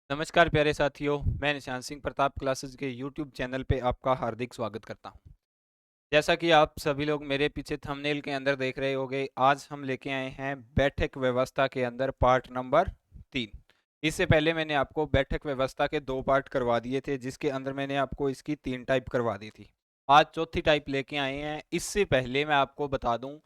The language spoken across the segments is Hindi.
नमस्कार प्यारे साथियों, मैं निशान सिंह प्रताप क्लासेस के यूट्यूब चैनल पे आपका हार्दिक स्वागत करता हूँ। जैसा कि आप सभी लोग मेरे पीछे थंबनेल के अंदर देख रहे होंगे, आज हम लेके आए हैं बैठक व्यवस्था के अंदर पार्ट नंबर 3। इससे पहले मैंने आपको बैठक व्यवस्था के 2 पार्ट करवा दिए थे, जिसके अंदर मैंने आपको इसकी 3 टाइप करवा दी थी। आज चौथी टाइप लेके आए हैं। इससे पहले मैं आपको बता दूं,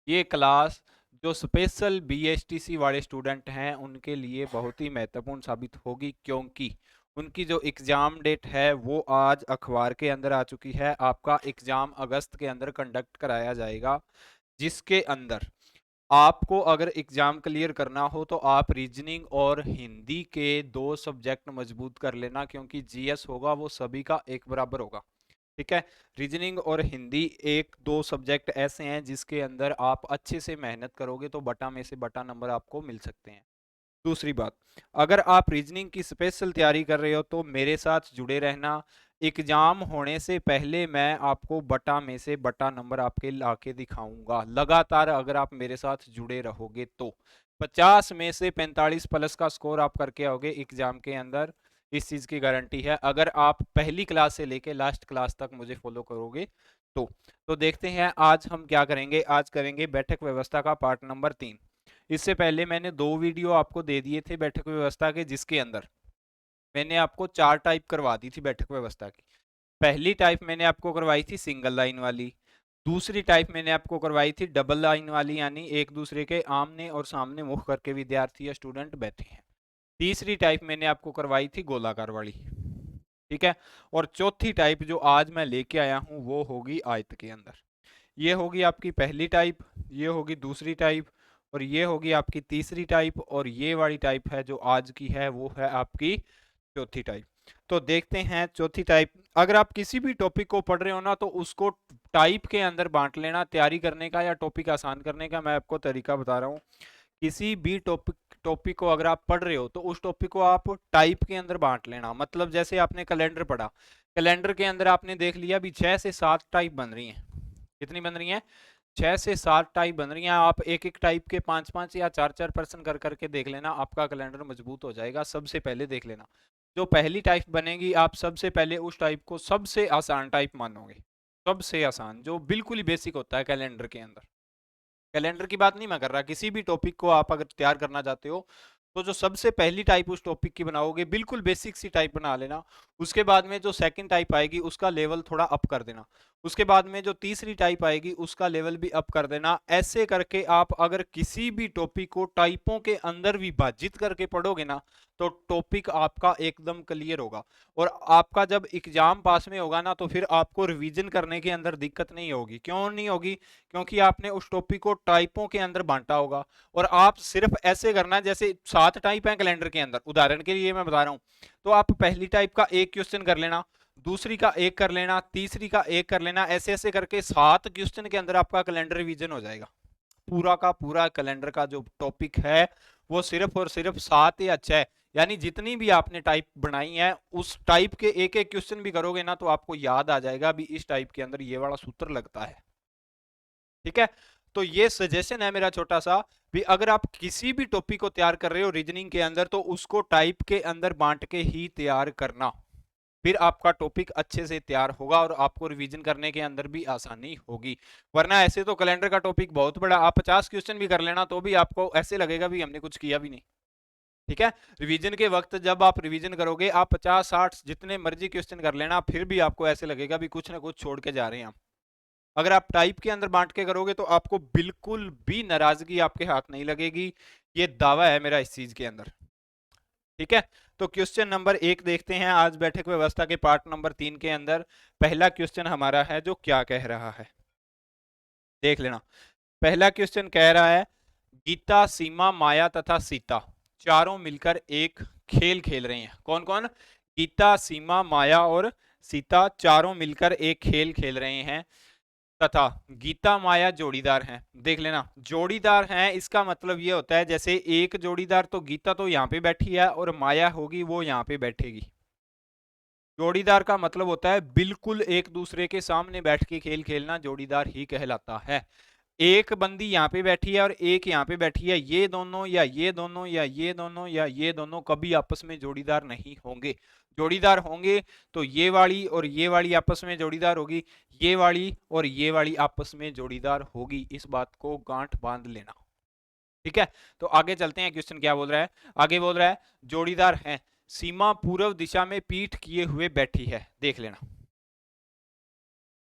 ये क्लास जो स्पेशल बीएसटीसी वाले स्टूडेंट हैं उनके लिए बहुत ही महत्वपूर्ण साबित होगी, क्योंकि उनकी जो एग्ज़ाम डेट है वो आज अखबार के अंदर आ चुकी है। आपका एग्ज़ाम अगस्त के अंदर कंडक्ट कराया जाएगा, जिसके अंदर आपको अगर एग्ज़ाम क्लियर करना हो तो आप रीजनिंग और हिंदी के 2 सब्जेक्ट मजबूत कर लेना, क्योंकि जीएस होगा वो सभी का एक बराबर होगा। ठीक है। रीजनिंग और हिंदी एक दो सब्जेक्ट ऐसे हैं जिसके अंदर आप अच्छे से मेहनत करोगे तो बटा में से बटा नंबर आपको मिल सकते हैं। दूसरी बात, अगर आप रीजनिंग की स्पेशल तैयारी कर रहे हो तो मेरे साथ जुड़े रहना। एग्जाम होने से पहले मैं आपको बटा में से बटा नंबर आपके लाके दिखाऊंगा। लगातार अगर आप मेरे साथ जुड़े रहोगे तो 50 में से 45 प्लस का स्कोर आप करके आओगे एग्जाम के अंदर। इस चीज की गारंटी है, अगर आप पहली क्लास से लेके लास्ट क्लास तक मुझे फॉलो करोगे तो। देखते हैं आज हम क्या करेंगे। आज करेंगे बैठक व्यवस्था का पार्ट नंबर 3। इससे पहले मैंने 2 वीडियो आपको दे दिए थे बैठक व्यवस्था के, जिसके अंदर मैंने आपको 4 टाइप करवा दी थी बैठक व्यवस्था की। पहली टाइप मैंने आपको करवाई थी सिंगल लाइन वाली। दूसरी टाइप मैंने आपको करवाई थी डबल लाइन वाली, यानी एक दूसरे के आमने और सामने मुख करके विद्यार्थी या स्टूडेंट बैठे हैं। तीसरी टाइप मैंने आपको करवाई थी गोलाकार वाली। ठीक है। और चौथी टाइप जो आज मैं लेके आया हूं वो होगी आयत के अंदर। ये होगी आपकी पहली टाइप, ये होगी दूसरी टाइप, और ये होगी आपकी तीसरी टाइप, और ये वाली टाइप है जो आज की है वो है आपकी चौथी टाइप। तो देखते हैं चौथी टाइप। अगर आप किसी भी टॉपिक को पढ़ रहे हो ना तो उसको टाइप के अंदर बांट लेना। तैयारी करने का या टॉपिक आसान करने का मैं आपको तरीका बता रहा हूँ। किसी भी टॉपिक टॉपिक को अगर आप पढ़ रहे हो तो उस टॉपिक को आप टाइप के अंदर बांट लेना। मतलब जैसे आपने कैलेंडर पढ़ा, कैलेंडर के अंदर आपने देख लिया भी 6 से 7 टाइप बन रही हैं। कितनी बन रही हैं? 6 से 7 टाइप बन रही हैं। आप एक एक टाइप के 5-5 या 4-4 पर्सन कर करके देख लेना, आपका कैलेंडर मजबूत हो जाएगा। सबसे पहले देख लेना, जो पहली टाइप बनेगी आप सबसे पहले उस टाइप को सबसे आसान टाइप मानोगे। सबसे आसान जो बिल्कुल ही बेसिक होता है कैलेंडर के अंदर। कैलेंडर की बात नहीं मैं कर रहा, किसी भी टॉपिक को आप अगर तैयार करना चाहते हो तो जो सबसे पहली टाइप उस टॉपिक की बनाओगे बिल्कुल बेसिक सी टाइप बना लेना। उसके बाद में जो सेकंड टाइप आएगी उसका लेवल थोड़ा अप कर देना। उसके बाद में जो तीसरी टाइप आएगी उसका लेवल भी अप कर देना। ऐसे करके आप अगर किसी भी टॉपिक को टाइपों के अंदर विभाजित करके पढ़ोगे ना तो टॉपिक आपका एकदम क्लियर होगा। और आपका जब एग्जाम पास में होगा ना तो फिर आपको रिवीजन करने के अंदर दिक्कत नहीं होगी। क्यों नहीं होगी? क्योंकि आपने उस टॉपिक को टाइपों के अंदर बांटा होगा। और आप सिर्फ ऐसे करना, जैसे 7 टाइप हैं कैलेंडर के अंदर, उदाहरण के लिए मैं बता रहा हूं, तो आप पहली टाइप का एक क्वेश्चन कर लेना, दूसरी का एक कर लेना, तीसरी का एक कर लेना। ऐसे ऐसे करके 7 क्वेश्चन के अंदर आपका कैलेंडर रिवीजन हो जाएगा। पूरा का पूरा कैलेंडर का जो टॉपिक है वो सिर्फ और सिर्फ 7 या 6, यानी जितनी भी आपने टाइप बनाई है उस टाइप के एक एक क्वेश्चन भी करोगे ना तो आपको याद आ जाएगा भी इस टाइप के अंदर ये वाला सूत्र लगता है। ठीक है। तो ये सजेशन है मेरा छोटा सा भी, अगर आप किसी भी टॉपिक को तैयार कर रहे हो रीजनिंग के अंदर तो उसको टाइप के अंदर बांट के ही तैयार करना। फिर आपका टॉपिक अच्छे से तैयार होगा और आपको रिवीजन करने के अंदर भी आसानी होगी। वरना ऐसे तो कैलेंडर का टॉपिक बहुत बड़ा, आप 50 क्वेश्चन भी कर लेना तो भी आपको ऐसे लगेगा भी हमने कुछ किया भी नहीं। ठीक है। रिवीजन के वक्त जब आप रिवीजन करोगे आप 50-60 जितने मर्जी क्वेश्चन कर लेना, फिर भी आपको ऐसे लगेगा भी कुछ ना कुछ छोड़ के जा रहे हैं हम। अगर आप टाइप के अंदर बांट के करोगे तो आपको बिल्कुल भी नाराजगी आपके हाथ नहीं लगेगी। ये दावा है मेरा इस चीज के अंदर। ठीक है। तो क्वेश्चन नंबर 1 देखते हैं आज बैठक व्यवस्था के पार्ट नंबर 3 के अंदर। पहला क्वेश्चन हमारा है जो क्या कह रहा है, देख लेना। पहला क्वेश्चन कह रहा है, गीता, सीमा, माया तथा सीता चारों मिलकर एक खेल खेल रहे हैं। कौन कौन? गीता, सीमा, माया और सीता चारों मिलकर एक खेल खेल रहे हैं तथा गीता माया जोड़ीदार हैं। देख लेना, जोड़ीदार हैं इसका मतलब ये होता है जैसे एक जोड़ीदार तो गीता तो यहाँ पे बैठी है और माया होगी वो यहाँ पे बैठेगी। जोड़ीदार का मतलब होता है बिल्कुल एक दूसरे के सामने बैठ के खेल खेलना, जोड़ीदार ही कहलाता है। एक बंदी यहाँ पे बैठी है और एक यहाँ पे बैठी है, ये दोनों या ये दोनों या ये दोनों या ये दोनों कभी आपस में जोड़ीदार नहीं होंगे। जोड़ीदार होंगे तो ये वाली आपस में जोड़ीदार होगी, ये वाली और ये वाली आपस में जोड़ीदार होगी। इस बात को गांठ बांध लेना, ठीक है। तो आगे चलते हैं, क्वेश्चन क्या बोल रहा है। आगे बोल रहा है जोड़ीदार हैं, सीमा पूर्व दिशा में पीठ किए हुए बैठी है। देख लेना,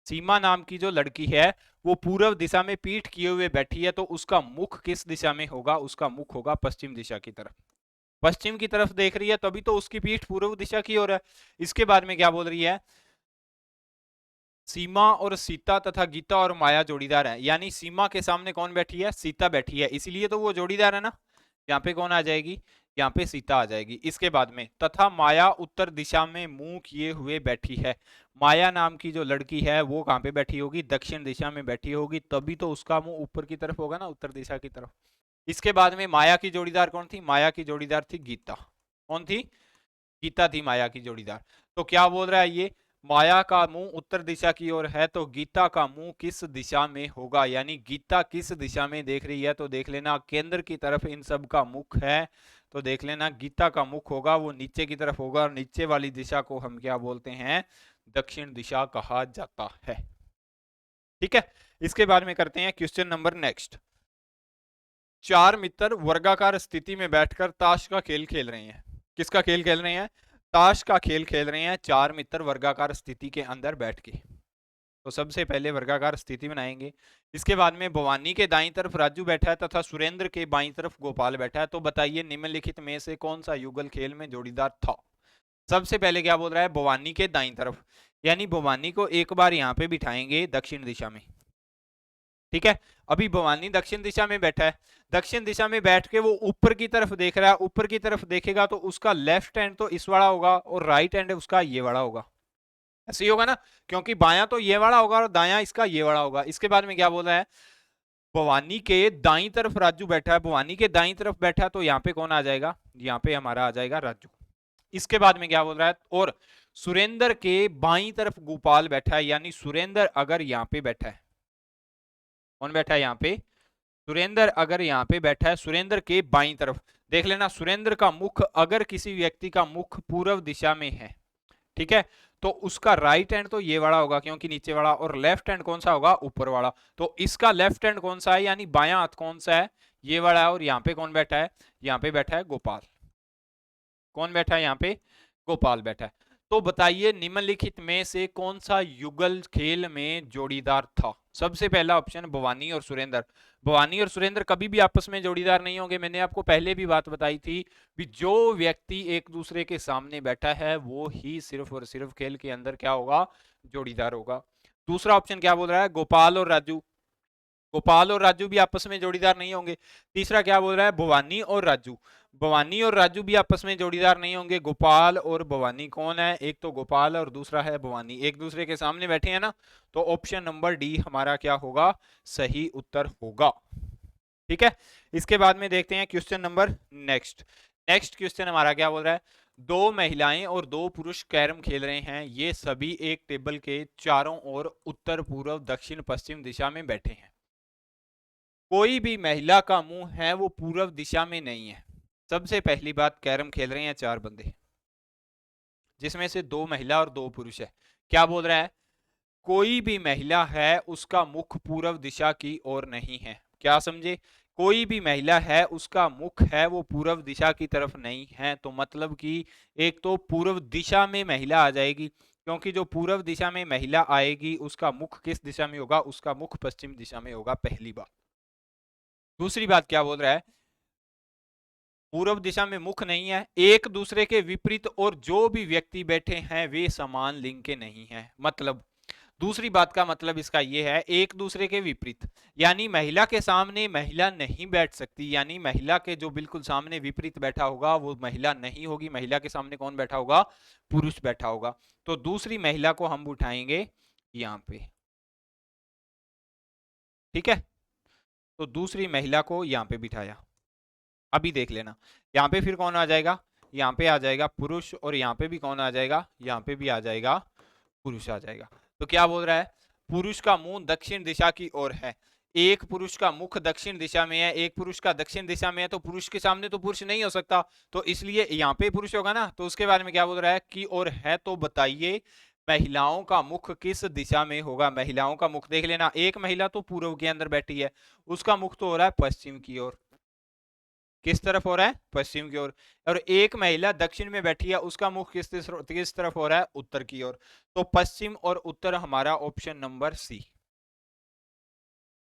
सीमा नाम की जो लड़की है वो पूर्व दिशा में पीठ किए हुए बैठी है, तो उसका मुख किस दिशा में होगा? उसका मुख होगा पश्चिम दिशा की तरफ। पश्चिम की तरफ देख रही है तभी तो उसकी पीठ पूर्व दिशा की ओर है। इसके बाद में क्या बोल रही है, सीमा और सीता तथा गीता और माया जोड़ीदार है। यानी सीमा के सामने कौन बैठी है? सीता बैठी है, इसीलिए तो वो जोड़ीदार है ना। यहाँ पे कौन आ जाएगी? यहाँ पे सीता आ जाएगी। इसके बाद में तथा माया उत्तर दिशा में मुंह किए हुए बैठी है। माया नाम की जो लड़की है वो कहाँ पे बैठी होगी? दक्षिण दिशा में बैठी होगी, तभी तो उसका मुंह ऊपर की तरफ होगा ना, उत्तर दिशा की तरफ। इसके बाद में माया की जोड़ीदार कौन थी? माया की जोड़ीदार थी गीता। कौन थी? गीता थी माया की जोड़ीदार। तो क्या बोल रहा है ये, माया का मुंह उत्तर दिशा की ओर है तो गीता का मुंह किस दिशा में होगा? यानी गीता किस दिशा में देख रही है? तो देख लेना केंद्र की तरफ इन सब का मुख है, तो देख लेना गीता का मुख होगा वो नीचे की तरफ होगा, और नीचे वाली दिशा को हम क्या बोलते हैं? दक्षिण दिशा कहा जाता है, ठीक है। इसके बाद में करते हैं क्वेश्चन नंबर नेक्स्ट। चार मित्र वर्गाकार स्थिति में बैठकर ताश का खेल खेल रहे हैं। किसका खेल खेल रहे हैं? ताश का खेल खेल रहे हैं चार मित्र वर्गाकार स्थिति के अंदर बैठ के। तो सबसे पहले वर्गाकार स्थिति बनाएंगे। इसके बाद में भवानी के दाईं तरफ राजू बैठा है तथा सुरेंद्र के बाईं तरफ गोपाल बैठा है। तो बताइए निम्नलिखित में से कौन सा युगल खेल में जोड़ीदार था? सबसे पहले क्या बोल रहा है? भवानी के दाईं तरफ, यानी भवानी को एक बार यहाँ पे बिठाएंगे दक्षिण दिशा में, ठीक है। अभी भवानी दक्षिण दिशा में बैठा है, दक्षिण दिशा में बैठ के वो ऊपर की तरफ देख रहा है। ऊपर की तरफ देखेगा तो उसका लेफ्ट हैंड तो इस वाला होगा और राइट हैंड उसका ये वाला होगा, ऐसे ही होगा ना, क्योंकि बायां तो ये वाला होगा और दायां इसका ये वाला होगा। इसके बाद में क्या बोल रहा है? भवानी के दाईं तरफ राजू बैठा है, भवानी के दाईं तरफ बैठा है तो यहाँ पे कौन आ जाएगा? यहाँ पे हमारा आ जाएगा राजू। इसके बाद में क्या बोल रहा है? और सुरेंद्र के बाईं तरफ गोपाल बैठा है, यानी सुरेंद्र अगर यहाँ पे बैठा है, कौन बैठा है यहाँ पे? सुरेंद्र अगर यहाँ पे बैठा है, सुरेंद्र के बाईं तरफ देख लेना, सुरेंद्र का मुख अगर किसी व्यक्ति का मुख पूर्व दिशा में है, ठीक है, तो उसका राइट हैंड तो ये वाला होगा क्योंकि नीचे वाला, और लेफ्ट हैंड कौन सा होगा? ऊपर वाला। तो इसका लेफ्ट हैंड कौन सा है, यानी बायां हाथ कौन सा है? ये वाला है। और यहाँ पे कौन बैठा है? यहाँ पे बैठा है गोपाल। कौन बैठा है यहाँ पे? गोपाल बैठा है। तो बताइए निम्नलिखित में से कौन सा युगल खेल में जोड़ीदार था? सबसे पहला ऑप्शन भवानी और सुरेंद्र। भवानी और सुरेंद्र कभी भी आपस में जोड़ीदार नहीं होंगे। मैंने आपको पहले भी बात बताई थी कि जो व्यक्ति एक दूसरे के सामने बैठा है वो ही सिर्फ और सिर्फ खेल के अंदर क्या होगा? जोड़ीदार होगा। दूसरा ऑप्शन क्या बोल रहा है? गोपाल और राजू। गोपाल और राजू भी आपस में जोड़ीदार नहीं होंगे। तीसरा क्या बोल रहा है? भवानी और राजू। भवानी और राजू भी आपस में जोड़ीदार नहीं होंगे। गोपाल और भवानी कौन है? एक तो गोपाल और दूसरा है भवानी, एक दूसरे के सामने बैठे हैं ना। तो ऑप्शन नंबर डी हमारा क्या होगा? सही उत्तर होगा, ठीक है। इसके बाद में देखते हैं question number next. Next question हमारा क्या बोल रहा है? दो महिलाएं और दो पुरुष कैरम खेल रहे हैं। ये सभी एक टेबल के चारों ओर उत्तर पूर्व दक्षिण पश्चिम दिशा में बैठे हैं। कोई भी महिला का मुंह है वो पूर्व दिशा में नहीं है। सबसे पहली बात, कैरम खेल रहे हैं चार बंदे, जिसमें से दो महिला और दो पुरुष है। क्या बोल रहा है? कोई भी महिला है उसका मुख पूर्व दिशा की ओर नहीं है। क्या समझे? कोई भी महिला है उसका मुख है वो पूर्व दिशा की तरफ नहीं है। तो मतलब कि एक तो पूर्व दिशा में महिला आ जाएगी, क्योंकि जो पूर्व दिशा में महिला आएगी उसका मुख किस दिशा में होगा? उसका मुख पश्चिम दिशा में होगा, पहली बात। दूसरी बात क्या बोल रहा है? पूर्व दिशा में मुख नहीं है, एक दूसरे के विपरीत और जो भी व्यक्ति बैठे हैं वे समान लिंग के नहीं हैं। मतलब दूसरी बात का मतलब इसका यह है, एक दूसरे के विपरीत, यानी महिला के सामने महिला नहीं बैठ सकती, यानी महिला के जो बिल्कुल सामने विपरीत बैठा होगा वो महिला नहीं होगी। महिला के सामने कौन बैठा होगा? पुरुष बैठा होगा। तो दूसरी महिला को हम उठाएंगे यहाँ पे, ठीक है। तो दूसरी महिला को यहाँ पे बिठाया। अभी देख लेना, यहाँ पे फिर कौन आ जाएगा? यहाँ पे आ जाएगा पुरुष, और यहाँ पे भी कौन आ जाएगा? यहाँ पे भी आ जाएगा पुरुष आ जाएगा। तो क्या बोल रहा है? पुरुष का मुंह दक्षिण दिशा की ओर है, एक पुरुष का मुख दक्षिण दिशा में है, एक पुरुष का दक्षिण दिशा में है, तो पुरुष के सामने तो पुरुष नहीं हो सकता, तो इसलिए यहाँ पे पुरुष होगा ना। तो उसके बारे में क्या बोल रहा है कि और है तो बताइए महिलाओं का मुख किस दिशा में होगा। महिलाओं का मुख देख लेना, एक महिला तो पूर्व के अंदर बैठी है, उसका मुख तो हो रहा है पश्चिम की ओर। किस तरफ हो रहा है? पश्चिम की ओर। और एक महिला दक्षिण में बैठी है, उसका मुख किस तरफ हो रहा है? उत्तर की ओर। तो पश्चिम और उत्तर हमारा ऑप्शन नंबर सी।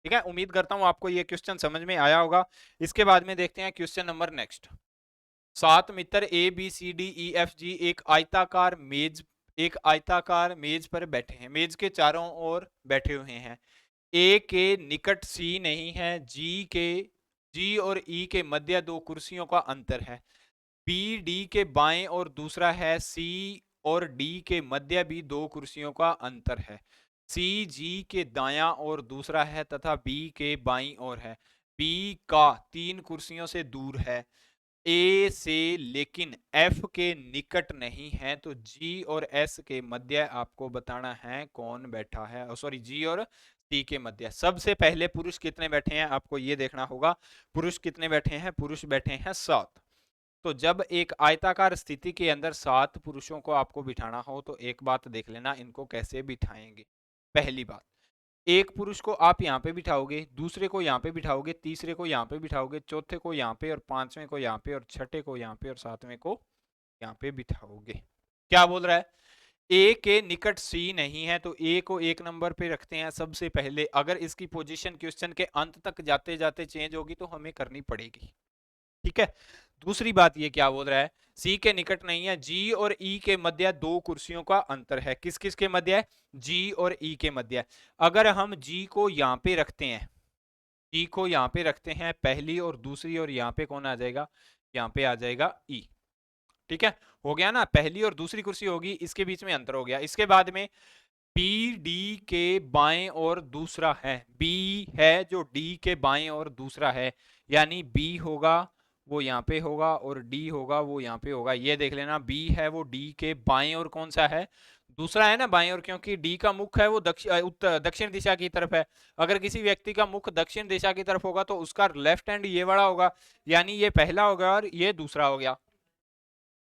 ठीक है, उम्मीद करता हूं आपको ये क्वेश्चन समझ में आया होगा। इसके बाद में देखते हैं क्वेश्चन नंबर नेक्स्ट। 7 मित्र A B C D E F G एक आयताकार मेज पर बैठे हैं, मेज के चारों ओर बैठे हुए हैं। ए के निकट सी नहीं है, जी और ई के मध्य दो कुर्सियों का अंतर है। बी डी के बाएं और दूसरा है, सी और डी के मध्य भी दो कुर्सियों का अंतर है। सी जी के दायां और दूसरा है तथा बी के बाईं ओर है। बी का 3 कुर्सियों से दूर है। ए से लेकिन एफ के निकट नहीं है, तो जी और एस के मध्य आपको बताना है कौन बैठा है। सॉरी, जी और सी के मध्य। सबसे पहले पुरुष कितने बैठे हैं आपको ये देखना होगा। पुरुष कितने बैठे हैं? पुरुष बैठे हैं 7। तो जब एक आयताकार स्थिति के अंदर 7 पुरुषों को आपको बिठाना हो तो एक बात देख लेना, इनको कैसे बिठाएंगे। पहली बात, एक पुरुष को आप यहाँ पे बिठाओगे, दूसरे को यहाँ पे बिठाओगे, तीसरे को यहाँ पे बिठाओगे, चौथे को यहाँ पे और पांचवें को यहाँ पे और छठे को यहाँ पे और सातवें को यहाँ पे बिठाओगे। क्या बोल रहा है? ए के निकट सी नहीं है, तो ए को 1 नंबर पे रखते हैं सबसे पहले। अगर इसकी पोजीशन क्वेश्चन के अंत तक जाते जाते चेंज होगी तो हमें करनी पड़ेगी। ठीक है। दूसरी बात ये क्या बोल रहा है? सी के निकट नहीं है, जी और ई के मध्य 2 कुर्सियों का अंतर है। किस किस के मध्य है? जी और ई के मध्य। अगर हम जी को यहाँ पे रखते हैं, जी को यहाँ पे रखते हैं पहली और दूसरी, और यहाँ पे कौन आ जाएगा? यहाँ पे आ जाएगा ई। ठीक है, हो गया ना, पहली और दूसरी कुर्सी होगी, इसके बीच में अंतर हो गया। इसके बाद में बी डी के बाएं और दूसरा है, बी है जो डी के बाएं और दूसरा है, यानी बी होगा वो यहाँ पे होगा और डी होगा वो यहाँ पे होगा। ये देख लेना, बी है वो डी के बाएं और कौन सा है? दूसरा है ना बाएं और, क्योंकि डी का मुख है वो दक्षिण दिशा की तरफ है। अगर किसी व्यक्ति का मुख दक्षिण दिशा की तरफ होगा तो उसका लेफ्ट हैंड ये वाला होगा, यानी ये पहला होगा और ये दूसरा हो गया।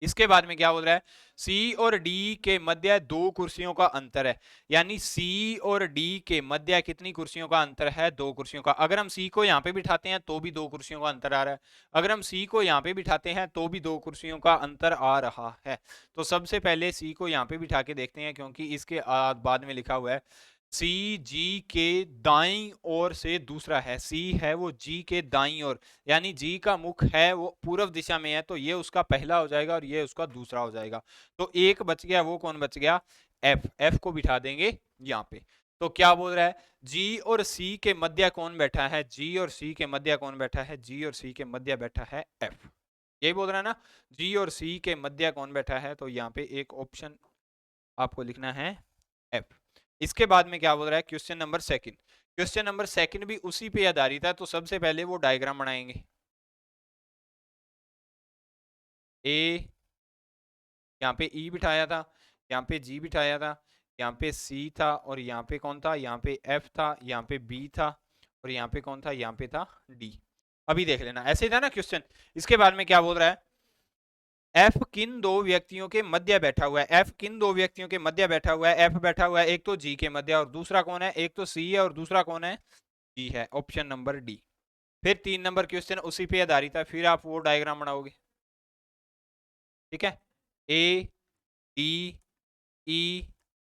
इसके बाद में क्या बोल रहा है? सी और डी के मध्य 2 कुर्सियों का अंतर है, यानी सी और डी के मध्य कितनी कुर्सियों का अंतर है? 2 कुर्सियों का। अगर हम सी को यहाँ पे बिठाते हैं तो भी 2 कुर्सियों का अंतर आ रहा है, अगर हम सी को यहाँ पे बिठाते हैं तो भी 2 कुर्सियों का अंतर आ रहा है। तो सबसे पहले सी को यहाँ पे बिठा के देखते हैं, क्योंकि इसके बाद में लिखा हुआ है सी जी के दाईं ओर से दूसरा है। सी है वो जी के दाईं ओर, यानी जी का मुख है वो पूर्व दिशा में है, तो ये उसका पहला हो जाएगा और ये उसका दूसरा हो जाएगा। तो एक बच गया, वो कौन बच गया? एफ। एफ को बिठा देंगे यहाँ पे। तो क्या बोल रहा है? जी और सी के मध्य कौन बैठा है? जी और सी के मध्य कौन बैठा है? जी और सी के मध्य बैठा है एफ। यही बोल रहा है ना, जी और सी के मध्य कौन बैठा है? तो यहाँ पे एक ऑप्शन आपको लिखना है एफ। इसके बाद में क्या बोल रहा है? Question number second. Question number second भी उसी पे आधारित है, तो सबसे पहले वो डायग्राम बनाएंगे। ए, यहाँ पे ई बिठाया था, यहाँ पे जी बिठाया था, यहाँ पे सी था, और यहाँ पे कौन था? यहाँ पे एफ था, यहाँ पे बी था, और यहाँ पे कौन था? यहाँ पे था डी। अभी देख लेना, ऐसे था ना क्वेश्चन। इसके बाद में क्या बोल रहा है? एफ किन 2 व्यक्तियों के मध्य बैठा हुआ है? एफ किन 2 व्यक्तियों के मध्य बैठा हुआ है? एफ बैठा हुआ है एक तो जी के मध्य, और दूसरा कौन है? एक तो सी है और दूसरा कौन है? जी है, ऑप्शन नंबर डी। फिर 3 नंबर क्वेश्चन उसी पे आधारित है, फिर आप वो डायग्राम बनाओगे। ठीक है, ए डी ई,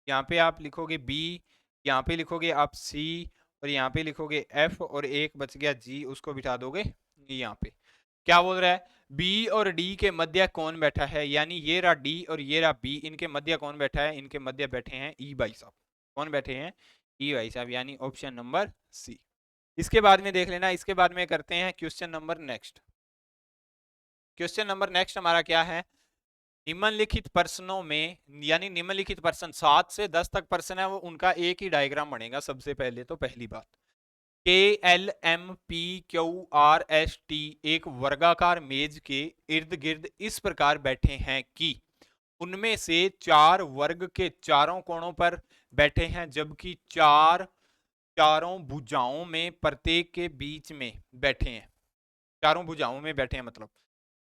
यहाँ पे आप लिखोगे बी, यहाँ पे लिखोगे आप सी, और यहाँ पे लिखोगे एफ, और एक बच गया जी, उसको बिठा दोगे यहाँ पे। क्या बोल रहा है? बी और डी के मध्य कौन बैठा है? यानी ये रहा डी और ये रहा बी, इनके मध्य कौन बैठा है? इनके मध्य बैठे हैं ई भाई साहब। कौन बैठे हैं? ई भाई साहब, यानी ऑप्शन नंबर सी। इसके बाद में देख लेना, इसके बाद में करते हैं question number next. Question number next हमारा क्या है? निम्नलिखित प्रश्नों में, यानी निम्नलिखित प्रश्न 7 से 10 तक प्रश्न है, वो उनका एक ही डायग्राम बनेगा। सबसे पहले तो पहली बात, K L M P Q R S T एक वर्गाकार मेज के इर्द गिर्द इस प्रकार बैठे हैं कि उनमें से 4 वर्ग के चारों कोणों पर बैठे हैं, जबकि 4 चारों भुजाओं में प्रत्येक के बीच में बैठे हैं, चारों भुजाओं में बैठे हैं मतलब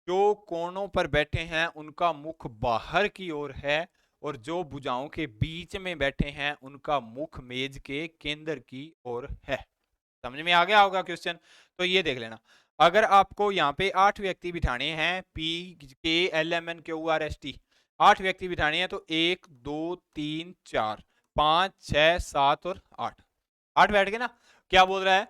जो कोनों पर बैठे हैं उनका मुख बाहर की ओर है और जो भुजाओं के बीच में बैठे हैं उनका मुख मेज के केंद्र की ओर है। समझ में आ गया होगा क्वेश्चन। तो ये देख लेना, अगर आपको यहाँ पे 8 व्यक्ति बिठाने हैं, P K L M N Q R S T, 8 व्यक्ति बिठाने हैं, तो 1 2 3 4 5 6 7 और 8, 8 बैठ गए ना। क्या बोल रहा है,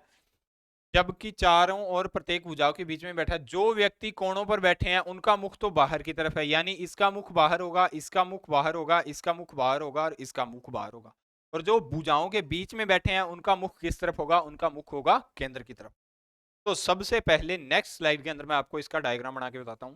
जबकि चारों और प्रत्येक भुजाओं के बीच में बैठा जो व्यक्ति कोणों पर बैठे हैं उनका मुख तो बाहर की तरफ है, यानी इसका मुख बाहर होगा, इसका मुख बाहर होगा, इसका मुख बाहर होगा और इसका मुख बाहर होगा। और जो भुजाओं के बीच में बैठे हैं उनका मुख किस तरफ होगा, उनका मुख होगा केंद्र की तरफ। तो सबसे पहले नेक्स्ट स्लाइड के अंदर मैं आपको इसका डायग्राम बना के बताता हूं।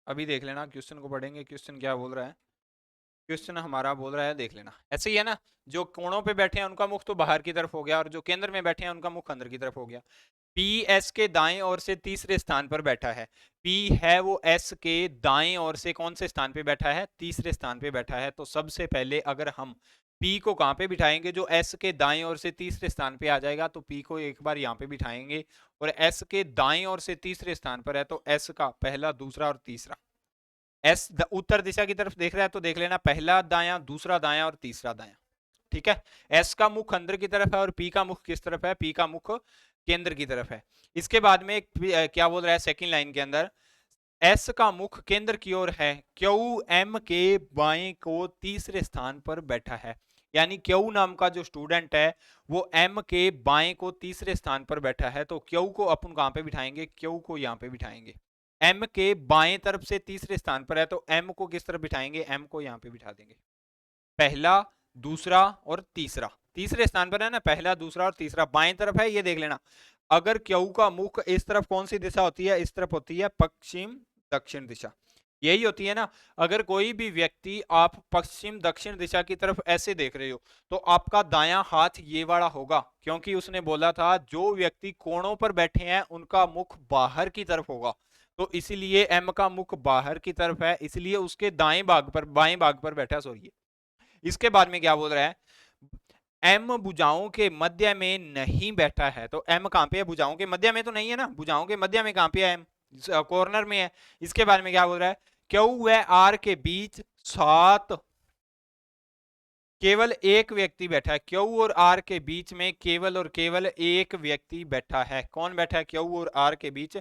अभी देख लेना, क्वेश्चन को पढ़ेंगे, क्वेश्चन क्या बोल रहा है। क्वेश्चन हमारा बोल रहा है, देख लेना, ऐसे ही है ना, जो कोणों पे बैठे हैं उनका मुख तो बाहर की तरफ हो गया और जो केंद्र में बैठे हैं उनका मुख अंदर की तरफ हो गया। पी एस के दाएं ओर से तीसरे स्थान पर बैठा है। पी है वो एस के दाएं ओर से कौन से स्थान पे बैठा है, तीसरे स्थान पे बैठा है। तो सबसे पहले अगर हम पी को कहां पे बिठाएंगे, जो एस के दाएं ओर से तीसरे स्थान पे आ जाएगा, तो पी को एक बार यहां पे बिठाएंगे और एस के दाएं ओर से तीसरे स्थान पर है तो एस का पहला, दूसरा और तीसरा। एस उत्तर दिशा की तरफ देख रहा है तो देख लेना, पहला दाया, दूसरा दाया और तीसरा दाया। ठीक है, एस का मुख अंदर की तरफ है और पी का मुख किस तरफ है, पी का मुख केंद्र की तरफ है। इसके बाद में क्या बोल रहा है सेकंड लाइन के अंदर, एस का मुख केंद्र की ओर है, क्यू एम के बाएं को तीसरे स्थान पर बैठा है। यानी क्यू नाम का जो स्टूडेंट है वो एम के बाएं को तीसरे स्थान पर बैठा है, तो क्यू को अपन कहां पे बिठाएंगे, क्यू को यहां पे बिठाएंगे। एम के बाएं तरफ से तीसरे स्थान पर है तो एम को किस तरफ बिठाएंगे, एम को यहां पे बिठा देंगे। पहला, दूसरा और तीसरा, तीसरे स्थान पर है ना, पहला, दूसरा और तीसरा बाएं तरफ है, ये देख लेना। अगर क्यू का मुख इस तरफ कौन सी दिशा होती है, इस तरफ होती है पश्चिम दक्षिण दिशा, यही होती है ना। अगर कोई भी व्यक्ति, आप पश्चिम दक्षिण दिशा की तरफ ऐसे देख रहे हो तो आपका दायां हाथ ये वाला होगा, क्योंकि उसने बोला था जो व्यक्ति कोणों पर बैठे हैं उनका मुख बाहर की तरफ होगा। तो इसीलिए एम का मुख बाहर की तरफ है, इसलिए उसके दाएं भाग पर, बाएं भाग पर बैठा, सॉरी। इसके बाद में क्या बोल रहा है, एम भुजाओं के मध्य में नहीं बैठा है। तो एम कहां पे है, भुजाओं के मध्य में तो नहीं है ना, भुजाओं के मध्य में कहां पे है, एम कॉर्नर में है। इसके बाद में क्या बोल रहा है, क्यू व आर के बीच 7, केवल एक व्यक्ति बैठा है। क्यू और आर के बीच में केवल और केवल एक व्यक्ति बैठा है। कौन बैठा है क्यू और आर के बीच,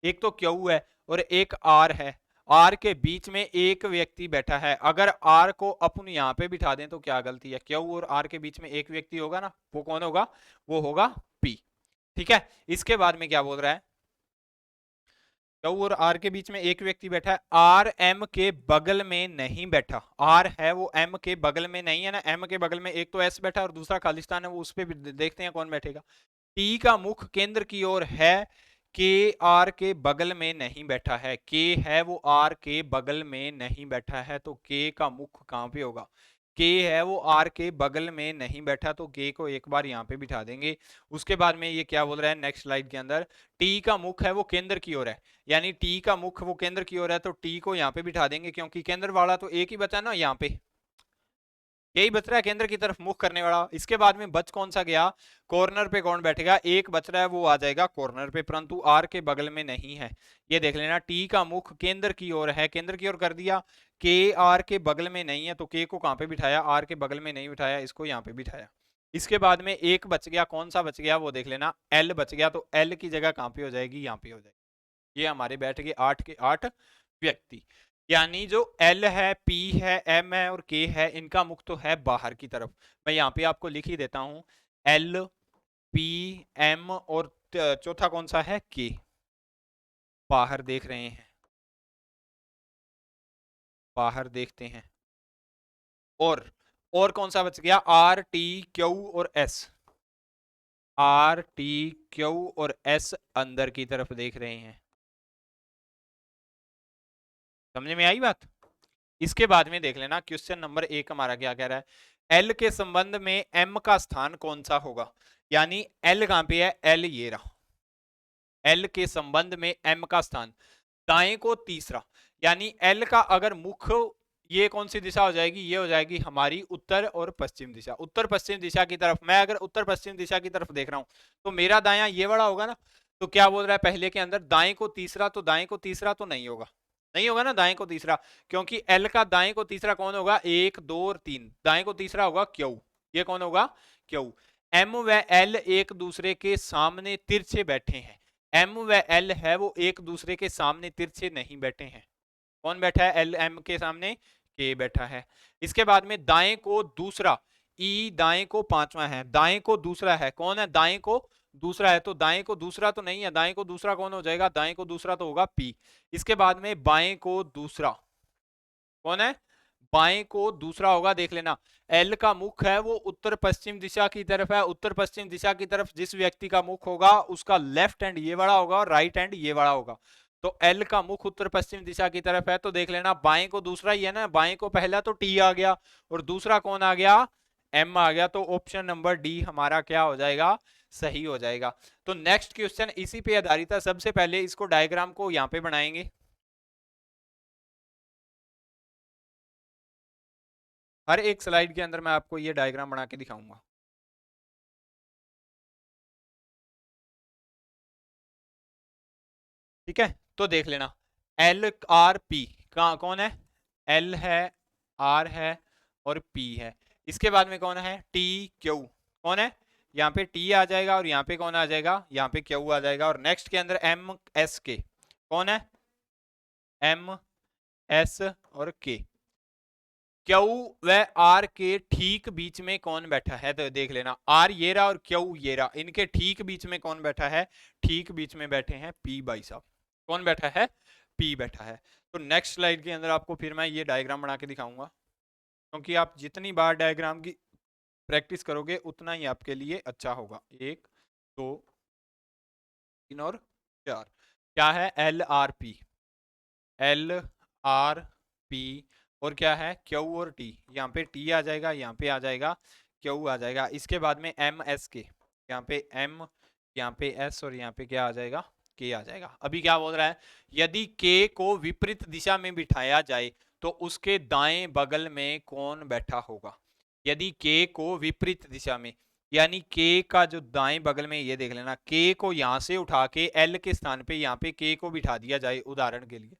एक तो क्यू है और एक आर है, आर के बीच में एक व्यक्ति बैठा है। अगर आर को अपन यहां पे बिठा दें तो क्या गलती है, क्यू और आर के बीच में एक व्यक्ति होगा ना, वो कौन होगा, वो होगा पी। ठीक है, इसके बाद में क्या बोल रहा है, क्यू और आर के बीच में एक व्यक्ति बैठा है, आर एम के बगल में नहीं बैठा। आर है वो एम के बगल में नहीं है ना, एम के बगल में एक तो एस बैठा और दूसरा खालिस्तान है, वो उस पर देखते हैं कौन बैठेगा। टी का मुख केंद्र की ओर है, के आर के बगल में नहीं बैठा है। के है वो आर के बगल में नहीं बैठा है, तो के का मुख कहां पे होगा, के है वो आर के बगल में नहीं बैठा, तो के को एक बार यहाँ पे बिठा देंगे। उसके बाद में ये क्या बोल रहा है नेक्स्ट स्लाइड के अंदर, टी का मुख है वो केंद्र की ओर है, यानी टी का मुख वो केंद्र की ओर है तो टी को यहाँ पे बिठा देंगे, क्योंकि केंद्र वाला तो एक ही बचा ना यहाँ पे, यही बच रहा है केंद्र की तरफ मुख करने वाला। इसके बाद में बच कौन सा गया, कॉर्नर पे कौन बैठेगा, एक बच रहा है वो आ जाएगा कॉर्नर पे, परंतु आर के बगल में नहीं है। ये देख लेना, टी का मुख केंद्र की ओर है, केंद्र की ओर कर दिया, के आर के बगल में नहीं है तो के को कहां पे बिठाया, आर के बगल में नहीं बिठाया, इसको यहाँ पे बिठाया। इसके बाद में एक बच गया, कौन सा बच गया वो देख लेना, एल बच गया, तो एल की जगह कहां पे हो जाएगी, यहाँ पे हो जाएगी। ये हमारे बैठ गए 8 के 8 व्यक्ति। यानी जो एल है, पी है, एम है और के है, इनका मुख तो है बाहर की तरफ। मैं यहाँ पे आपको लिख ही देता हूं, एल, पी, एम और चौथा कौन सा है, के, बाहर देख रहे हैं, बाहर देखते हैं। और कौन सा बच गया, आर, टी, क्यू और एस। आर टी क्यू और एस अंदर की तरफ देख रहे हैं। समझ में आई बात? इसके बाद में देख लेना क्वेश्चन नंबर 1 हमारा क्या कह रहा है। एल के संबंध में एम का स्थान कौन सा होगा, यानी एल कहां पे है, एल ये रहा, एल के संबंध में एम का स्थान दाएं को तीसरा, यानी एल का अगर मुख, ये कौन सी दिशा हो जाएगी, ये हो जाएगी हमारी उत्तर और पश्चिम दिशा, उत्तर पश्चिम दिशा की तरफ। मैं अगर उत्तर पश्चिम दिशा की तरफ देख रहा हूं तो मेरा दायां ये वाला होगा ना। तो क्या बोल रहा है पहले के अंदर, दाएं को तीसरा, तो दाएं को तीसरा तो नहीं होगा, नहीं होगा ना दाएं को तीसरा, क्योंकि एल का दाएं को तीसरा कौन होगा, 1 2 और 3, दाएं को तीसरा होगा क्यू, ये कौन होगा, क्यू। एम व एल एक दूसरे के सामने तिरछे बैठे हैं, एम व एल है वो एक दूसरे के सामने तिरछे नहीं बैठे हैं। कौन बैठा है, एल एम के सामने के बैठा है। इसके बाद में दाएं को दूसरा, ई दाएं को पांचवा है, दाएं को दूसरा है, कौन है, दाएं को दूसरा है, तो दाएं को दूसरा तो नहीं है, दाएं को दूसरा कौन हो जाएगा, दाएं को दूसरा तो होगा पी। इसके बाद में बाएं को दूसरा कौन है, बाएं को दूसरा होगा, देख लेना एल का मुख है वो उत्तर पश्चिम दिशा की तरफ है, उत्तर पश्चिम दिशा की तरफ जिस व्यक्ति का मुख होगा उसका लेफ्ट हैंड ये वाला होगा और राइट हैंड ये वाला होगा। तो एल का मुख उत्तर पश्चिम दिशा की तरफ है, तो देख लेना बाएं को दूसरा ही है ना, बाएं को पहला तो टी आ गया और दूसरा कौन आ गया, एम आ गया, तो ऑप्शन नंबर डी हमारा क्या हो जाएगा, सही हो जाएगा। तो नेक्स्ट क्वेश्चन इसी पे आधारित है। सबसे पहले इसको डायग्राम को यहाँ पे बनाएंगे, हर एक स्लाइड के अंदर मैं आपको ये डायग्राम बना के दिखाऊंगा। ठीक है, तो देख लेना एल आर पी का कौन है, एल है, आर है और पी है। इसके बाद में कौन है, टी क्यू, कौन है, यहाँ पे टी आ जाएगा और यहाँ पे कौन आ जाएगा, यहाँ पे क्यू आ जाएगा। और नेक्स्ट के अंदर एम एस के, कौन है, एम एस और के, क्यू व आर के ठीक बीच में कौन बैठा है, तो देख लेना आर ये रहा और क्यू ये रहा, इनके ठीक बीच में कौन बैठा है, ठीक बीच में बैठे हैं पी भाई साहब, कौन बैठा है, पी बैठा है। तो नेक्स्ट स्लाइड के अंदर आपको फिर मैं ये डायग्राम बना के दिखाऊंगा, क्योंकि आप जितनी बार डायग्राम की प्रैक्टिस करोगे उतना ही आपके लिए अच्छा होगा। 1 2 3 और 4, क्या है, L R P, L R P और क्या है, क्यू और टी, यहाँ पे टी आ जाएगा, यहाँ पे आ जाएगा क्यू आ जाएगा। इसके बाद में एम एस के, यहाँ पे एम, यहाँ पे एस और यहाँ पे क्या आ जाएगा, के आ जाएगा। अभी क्या बोल रहा है, यदि के को विपरीत दिशा में बिठाया जाए तो उसके दाएं बगल में कौन बैठा होगा, यदि के को विपरीत दिशा में, यानी के का जो दाएं बगल में, ये देख लेना के को यहां से उठा के एल के स्थान पे यहाँ पे के को बिठा दिया जाए उदाहरण के लिए,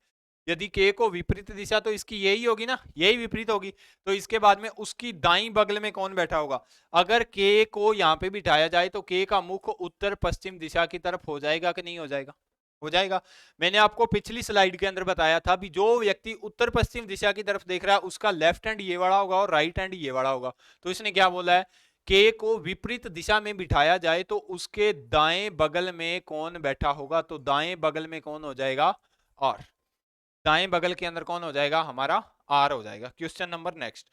यदि के को विपरीत दिशा तो इसकी यही होगी ना, यही विपरीत होगी, तो इसके बाद में उसकी दाई बगल में कौन बैठा होगा। अगर के को यहाँ पे बिठाया जाए तो के का मुख उत्तर पश्चिम दिशा की तरफ हो जाएगा कि नहीं हो जाएगा, हो जाएगा। मैंने आपको पिछली स्लाइड के अंदर बताया था भी, जो व्यक्ति उत्तर पश्चिम दिशा की तरफ देख रहा है उसका लेफ्ट हैंड ये वाला होगा और राइट हैंड ये वाला होगा। तो इसने क्या बोला है, के को विपरीत दिशा में बिठाया जाए तो उसके दाएं बगल में कौन बैठा होगा, तो दाएं बगल में कौन हो जाएगा, और दाएं बगल के अंदर कौन हो जाएगा, हमारा आर हो जाएगा। Question number next,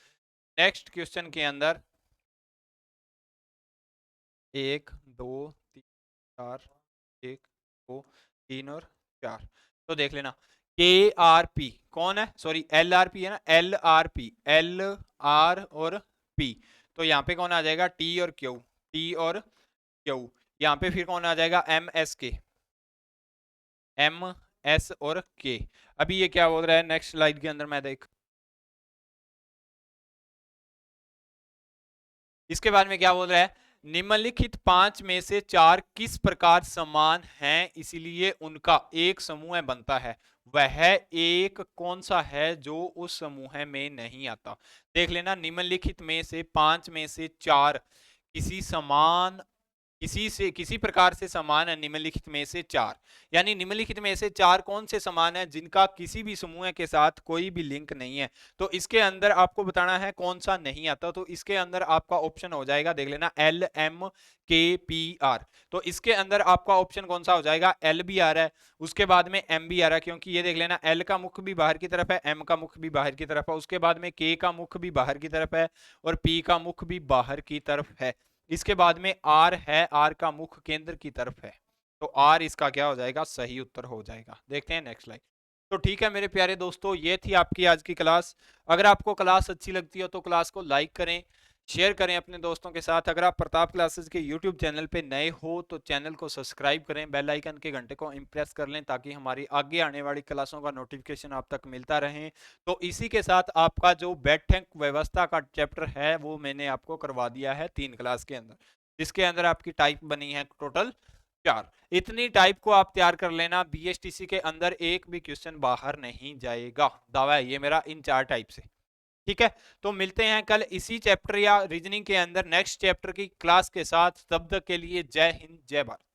next question के अंदर 1 2 3 4, 1 2 3 और 4, तो देख लेना के आर पी कौन है, सॉरी एल आर पी है ना, L R P, L R और पी, तो यहाँ पे कौन आ जाएगा, टी और क्यू, टी और क्यू, यहाँ पे फिर कौन आ जाएगा, एम एस के, एम एस और के। अभी ये क्या बोल रहा है नेक्स्ट स्लाइड के अंदर, मैं देख, इसके बारे में क्या बोल रहा है, निम्नलिखित 5 में से 4 किस प्रकार समान हैं इसलिए उनका एक समूह बनता है, वह एक कौन सा है जो उस समूह में नहीं आता। देख लेना निम्नलिखित में से 5 में से 4 किसी समान, किसी से किसी प्रकार से समान है, निम्नलिखित में से 4, यानी निम्नलिखित में से 4 कौन से समान है, जिनका किसी भी समूह के साथ कोई भी लिंक नहीं है। तो इसके अंदर आपको बताना है कौन सा नहीं आता, तो इसके अंदर आपका ऑप्शन हो जाएगा, देख लेना एल एम के पी आर, तो इसके अंदर आपका ऑप्शन कौन सा हो जाएगा, एल भी आ रहा है, उसके बाद में एम भी आ रहा है, क्योंकि ये देख लेना एल का मुख भी बाहर की तरफ है, एम का मुख भी बाहर की तरफ है, उसके बाद में के का मुख भी बाहर की तरफ है और पी का मुख भी बाहर की तरफ है। इसके बाद में आर है, आर का मुख केंद्र की तरफ है, तो आर इसका क्या हो जाएगा, सही उत्तर हो जाएगा। देखते हैं नेक्स्ट स्लाइड। तो ठीक है मेरे प्यारे दोस्तों, ये थी आपकी आज की क्लास। अगर आपको क्लास अच्छी लगती हो तो क्लास को लाइक करें, शेयर करें अपने दोस्तों के साथ। अगर आप प्रताप क्लासेस के यूट्यूब चैनल पे नए हो तो चैनल को सब्सक्राइब करें, बेल आइकन के घंटे को इम्प्रेस कर लें ताकि हमारी आगे आने वाली क्लासों का नोटिफिकेशन आप तक मिलता रहे। तो इसी के साथ आपका जो बैठक व्यवस्था का चैप्टर है वो मैंने आपको करवा दिया है 3 क्लास के अंदर, जिसके अंदर आपकी टाइप बनी है टोटल 4। इतनी टाइप को आप तैयार कर लेना, बीएसटीसी के अंदर एक भी क्वेश्चन बाहर नहीं जाएगा, दावा है ये मेरा इन 4 टाइप से। ठीक है, तो मिलते हैं कल इसी चैप्टर या रीजनिंग के अंदर नेक्स्ट चैप्टर की क्लास के साथ। तब तक के लिए जय हिंद, जय भारत।